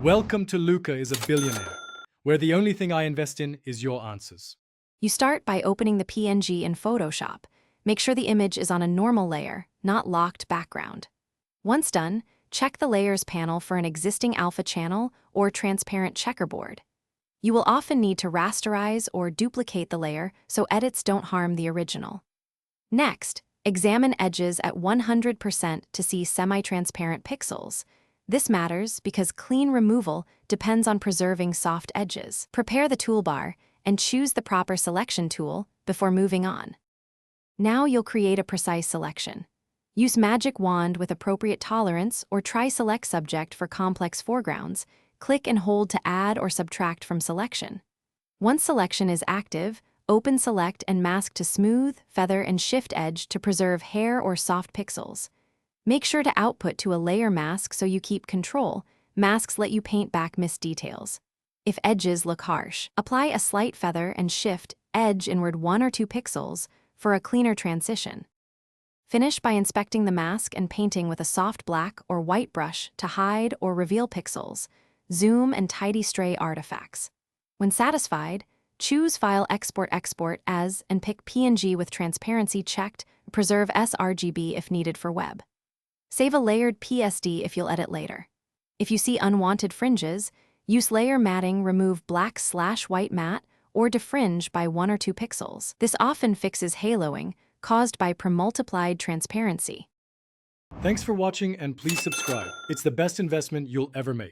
Welcome to Luca is a Billionaire, where the only thing I invest in is your answers. You start by opening the PNG in Photoshop. Make sure the image is on a normal layer, not locked background. Once done, check the Layers panel for an existing alpha channel or transparent checkerboard. You will often need to rasterize or duplicate the layer so edits don't harm the original. Next, examine edges at 100% to see semi-transparent pixels. This matters because clean removal depends on preserving soft edges. Prepare the toolbar and choose the proper selection tool before moving on. Now you'll create a precise selection. Use Magic Wand with appropriate tolerance or try Select Subject for complex foregrounds. Click and hold to add or subtract from selection. Once selection is active, open Select and mask to Smooth, Feather, and Shift Edge to preserve hair or soft pixels. Make sure to output to a layer mask so you keep control. Masks let you paint back missed details. If edges look harsh, apply a slight feather and shift edge inward 1 or 2 pixels for a cleaner transition. Finish by inspecting the mask and painting with a soft black or white brush to hide or reveal pixels, zoom, and tidy stray artifacts. When satisfied, choose File Export as and pick PNG with transparency checked. Preserve sRGB if needed for web. Save a layered PSD if you'll edit later. If you see unwanted fringes, use layer matting, remove black/white matte, or defringe by 1 or 2 pixels. This often fixes haloing caused by premultiplied transparency. Thanks for watching and please subscribe. It's the best investment you'll ever make.